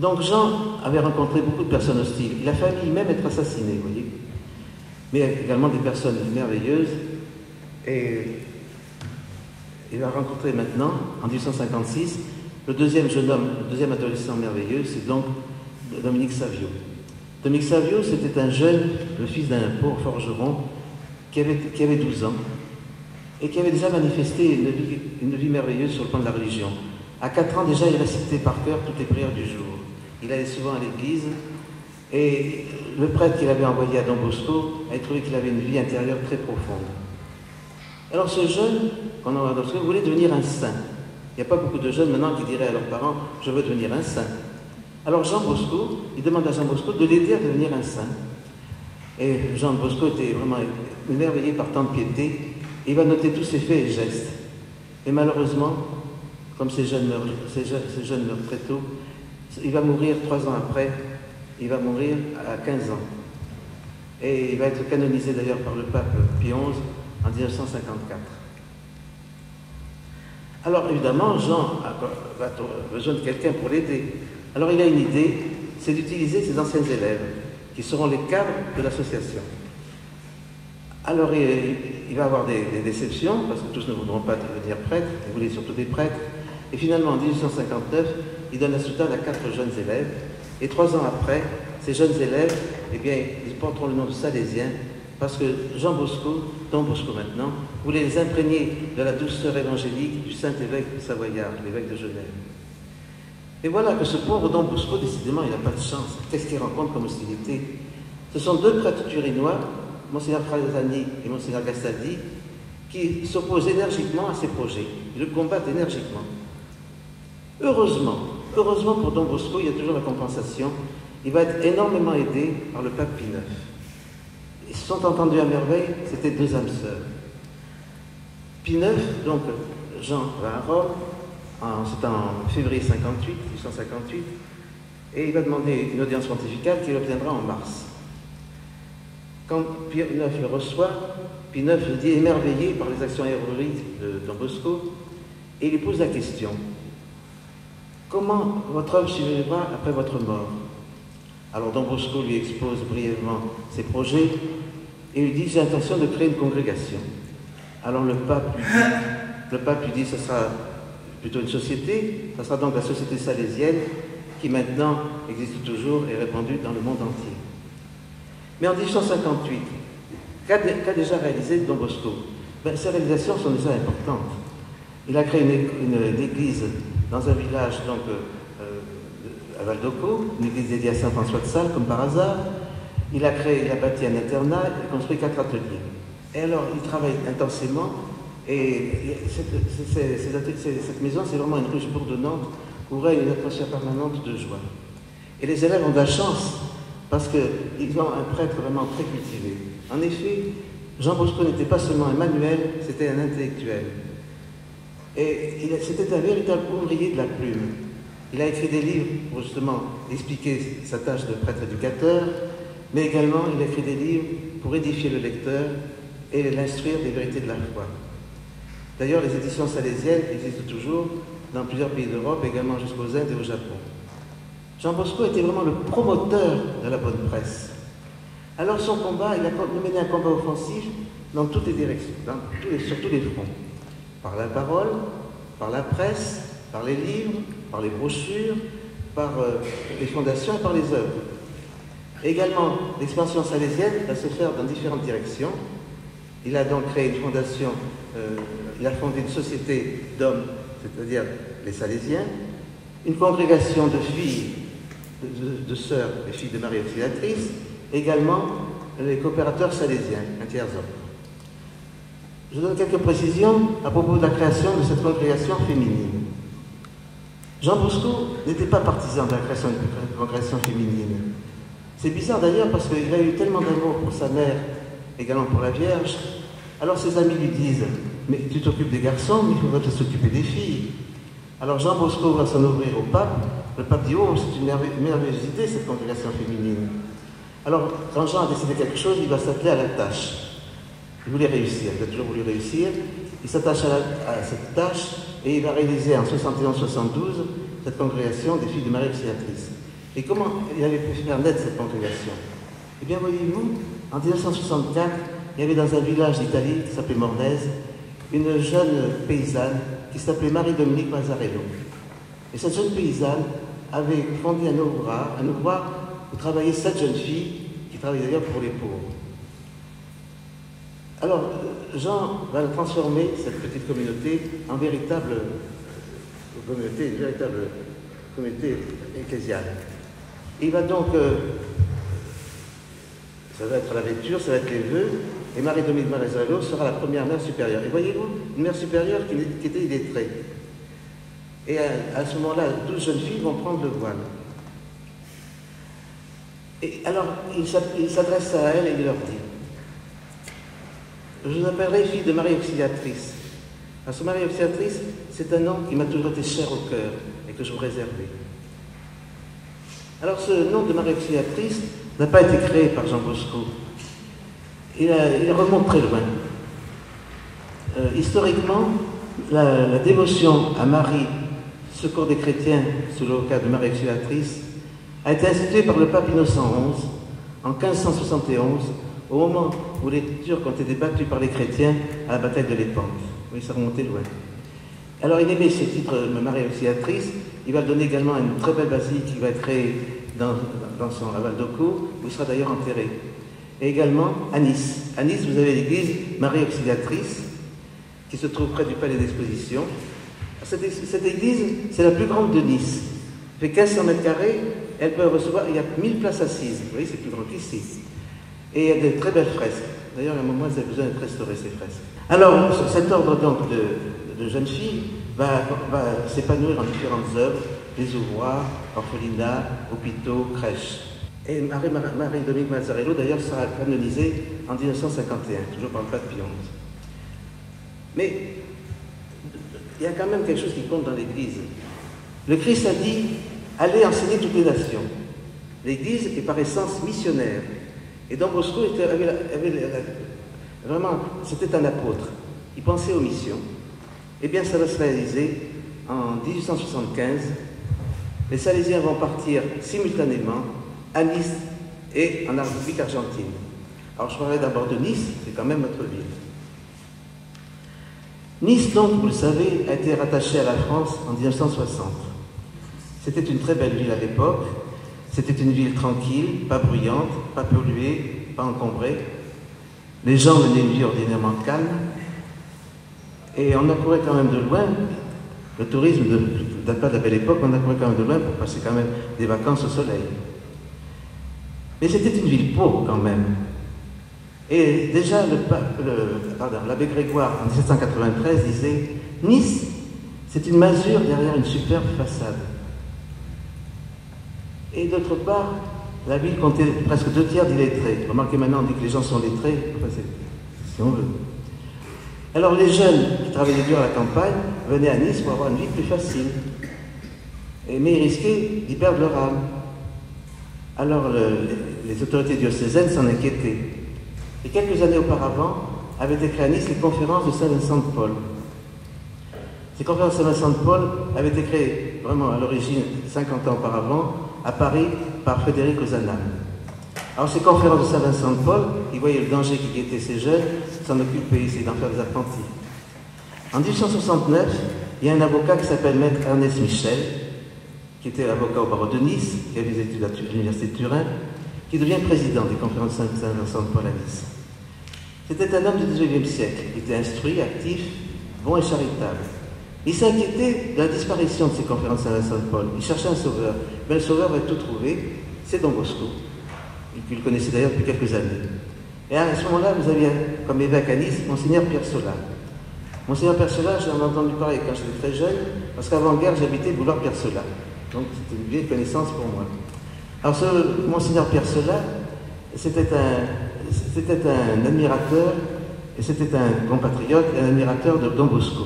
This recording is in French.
Donc Jean avait rencontré beaucoup de personnes hostiles. Il a failli même être assassiné, vous voyez. Mais également des personnes merveilleuses. Et il va rencontrer maintenant, en 1856, le deuxième jeune homme, le deuxième adolescent merveilleux, c'est donc Dominique Savio. Dominique Savio, c'était un jeune, le fils d'un pauvre forgeron, qui avait 12 ans, et qui avait déjà manifesté une vie merveilleuse sur le plan de la religion. À 4 ans déjà, il récitait par cœur toutes les prières du jour. Il allait souvent à l'église, et le prêtre qu'il avait envoyé à Don Bosco avait trouvé qu'il avait une vie intérieure très profonde. Alors ce jeune, qu'on envoie à Don Bosco, voulait devenir un saint. Il n'y a pas beaucoup de jeunes maintenant qui diraient à leurs parents « je veux devenir un saint ». Alors Jean Bosco, il demande à Jean Bosco de l'aider à devenir un saint. Et Jean Bosco était vraiment émerveillé par tant de piété. Il va noter tous ses faits et gestes. Et malheureusement, comme ces jeunes meurent très tôt, il va mourir 3 ans après. Il va mourir à 15 ans. Et il va être canonisé d'ailleurs par le pape Pie XI en 1954. Alors évidemment, Jean a besoin de quelqu'un pour l'aider. Alors il a une idée, c'est d'utiliser ses anciens élèves, qui seront les cadres de l'association. Alors il va avoir des déceptions, parce que tous ne voudront pas devenir prêtres, ils voulaient surtout des prêtres. Et finalement, en 1859, il donne la soutane à 4 jeunes élèves. Et 3 ans après, ces jeunes élèves, eh bien, ils porteront le nom de Salésiens, parce que Jean Bosco, Don Bosco maintenant, voulait les imprégner de la douceur évangélique du saint évêque savoyard, l'évêque de Genève. Et voilà que ce pauvre Don Bosco, décidément, il n'a pas de chance. Qu'est-ce qu'il rencontre comme hostilité? Ce sont 2 prêtres turinois, Monseigneur Frasani et Monseigneur Gastaldi, qui s'opposent énergiquement à ses projets. Ils le combattent énergiquement. Heureusement pour Don Bosco, il y a toujours la compensation. Il va être énormément aidé par le pape Pie IX. Ils se sont entendus à merveille, c'était 2 âmes sœurs. Pie IX, donc Jean va à Rome, c'est en février 1858, et il va demander une audience pontificale qu'il obtiendra en mars. Quand Pie IX le reçoit, Pie IX le dit émerveillé par les actions héroïques de Don Bosco, et il lui pose la question: comment votre œuvre survivra après votre mort? Alors Don Bosco lui expose brièvement ses projets et lui dit: j'ai l'intention de créer une congrégation. Alors le pape lui dit: ce sera plutôt une société, ça sera donc la société salésienne qui maintenant existe toujours et répandue dans le monde entier. Mais en 1858, qu'a déjà réalisé Don Bosco? Ces réalisations sont déjà importantes. Il a créé une église dans un village donc, à Val-d'Occo, une église dédiée à Saint-François de Sales, comme par hasard. Il a bâti un internat, il a construit 4 ateliers. Et alors, il travaille intensément, et cette maison, c'est vraiment une ruche bourdonnante, où règne une atmosphère permanente de joie. Et les élèves ont de la chance, parce qu'ils ont un prêtre vraiment très cultivé. En effet, Jean Bosco n'était pas seulement un manuel, c'était un intellectuel. Et c'était un véritable ouvrier de la plume. Il a écrit des livres pour justement expliquer sa tâche de prêtre éducateur, mais également il a écrit des livres pour édifier le lecteur et l'instruire des vérités de la foi. D'ailleurs, les éditions salésiennes existent toujours dans plusieurs pays d'Europe, également jusqu'aux Indes et au Japon. Jean Bosco était vraiment le promoteur de la bonne presse. Alors son combat, il a mené un combat offensif dans toutes les directions, sur tous les fronts. Par la parole, par la presse, par les livres, par les brochures, par les fondations et par les œuvres. Également, l'expansion salésienne va se faire dans différentes directions. Il a donc créé une fondation, il a fondé une société d'hommes, c'est-à-dire les Salésiens, une congrégation de filles, de sœurs et filles de Marie Auxiliatrice, également les coopérateurs salésiens, un tiers homme. Je donne quelques précisions à propos de la création de cette congrégation féminine. Jean Bosco n'était pas partisan de la création d'une congrégation féminine. C'est bizarre d'ailleurs parce qu'il a eu tellement d'amour pour sa mère, également pour la Vierge. Alors ses amis lui disent: mais tu t'occupes des garçons, mais il faudrait peut-être s'occuper des filles. Alors Jean Bosco va s'en ouvrir au pape. Le pape dit: oh, c'est une merveilleuse idée cette congrégation féminine. Alors quand Jean a décidé quelque chose, il va s'atteler à la tâche. Il voulait réussir, il a toujours voulu réussir. Il s'attache à cette tâche et il va réaliser en 71-72 cette congrégation des filles de Marie Auxiliatrice. Et comment il avait pu faire naître cette congrégation? Eh bien, voyez-vous, en 1964, il y avait dans un village d'Italie qui s'appelait Mornese, une jeune paysanne qui s'appelait Marie-Dominique Mazzarello. Et cette jeune paysanne avait fondé un ouvroir où travaillaient 7 jeunes filles, qui travaillaient d'ailleurs pour les pauvres. Alors, Jean va transformer cette petite communauté en une véritable communauté ecclésiale. Il va donc, ça va être la lecture, ça va être les vœux, et Marie-Dominique Mazzarello sera la première mère supérieure. Et voyez-vous, une mère supérieure qui était illettrée. Et à ce moment-là, 12 jeunes filles vont prendre le voile. Et alors, il s'adresse à elles et il leur dit: je vous appellerai fille de Marie Auxiliatrice. Parce que Marie Auxiliatrice, c'est un nom qui m'a toujours été cher au cœur et que je vous réservais. Alors, ce nom de Marie Auxiliatrice n'a pas été créé par Jean Bosco. Il remonte très loin. Historiquement, la dévotion à Marie, secours des chrétiens, sous le cas de Marie Auxiliatrice, a été instituée par le pape Innocent XI en 1571, au moment où les Turcs ont été battus par les chrétiens à la bataille de Lépante. Oui, ça remontait loin. Alors il aimait ce titre de Marie Auxiliatrice. Il va donner également une très belle basilique qui va être créée dans son Val d'Occo, où il sera d'ailleurs enterré. Et également à Nice. À Nice, vous avez l'église Marie Auxiliatrice, qui se trouve près du palais d'exposition. Cette église, c'est la plus grande de Nice. Elle fait 1500 mètres carrés, elle peut recevoir, il y a 1000 places assises. Vous voyez, c'est plus grand qu'ici. Et il y a de très belles fresques. D'ailleurs, à un moment, elles ont besoin d'être restaurées, ces fresques. Alors, cet ordre donc de jeunes filles va s'épanouir en différentes œuvres, des ouvroirs, orphelinats, hôpitaux, crèches. Et Marie-Dominique Mazzarello, d'ailleurs, sera canonisée en 1951, toujours par le pape Pie XI. Mais il y a quand même quelque chose qui compte dans l'Église. Le Christ a dit: allez enseigner toutes les nations. L'Église est par essence missionnaire. Et Don Bosco vraiment, c'était un apôtre. Il pensait aux missions. Eh bien, ça va se réaliser en 1875. Les Salésiens vont partir simultanément à Nice et en République argentine. Alors, je parlerai d'abord de Nice, c'est quand même notre ville. Nice, donc, vous le savez, a été rattachée à la France en 1960. C'était une très belle ville à l'époque. C'était une ville tranquille, pas bruyante, pas polluée, pas encombrée. Les gens menaient une vie ordinairement calme. Et on accourait quand même de loin. Le tourisme ne date pas de la belle époque, on accourait quand même de loin pour passer quand même des vacances au soleil. Mais c'était une ville pauvre quand même. Et déjà, l'abbé Grégoire, en 1793, disait: Nice, c'est une masure derrière une superbe façade. Et d'autre part, la ville comptait presque 2 tiers d'illettrés. Remarquez maintenant, on dit que les gens sont lettrés, enfin, si on veut. Alors les jeunes qui travaillaient dur à la campagne venaient à Nice pour avoir une vie plus facile. Mais ils risquaient d'y perdre leur âme. Alors les autorités diocésaines s'en inquiétaient. Et quelques années auparavant, avaient été créées à Nice les conférences de Saint-Vincent de Paul. Ces conférences de Saint-Vincent de Paul avaient été créées vraiment à l'origine, 50 ans auparavant, à Paris, par Frédéric Ozanam. Alors ces conférences de Saint-Vincent de Paul, ils voyaient le danger qui guettait ces jeunes, s'en occupaient, essayaient d'en faire des apprentis. En 1869, il y a un avocat qui s'appelle Maître Ernest Michel, qui était avocat au barreau de Nice, qui a des études à l'université de Turin, qui devient président des conférences de Saint-Vincent de Paul à Nice. C'était un homme du XIXe siècle, il était instruit, actif, bon et charitable. Il s'inquiétait de la disparition de ces conférences de Saint-Vincent de Paul. Il cherchait un sauveur. Mais le sauveur va tout trouver, c'est Don Bosco. Il le connaissait d'ailleurs depuis quelques années. Et à ce moment-là, vous aviez comme évêque à Nice, Monseigneur Pierre Sola. Monseigneur Pierre Sola, j'en ai entendu parler quand j'étais très jeune, parce qu'avant-guerre, j'habitais boulevard Pierre Sola. Donc c'était une vieille connaissance pour moi. Alors ce Monseigneur Pierre Sola, c'était un admirateur, et c'était un compatriote et un admirateur de Don Bosco.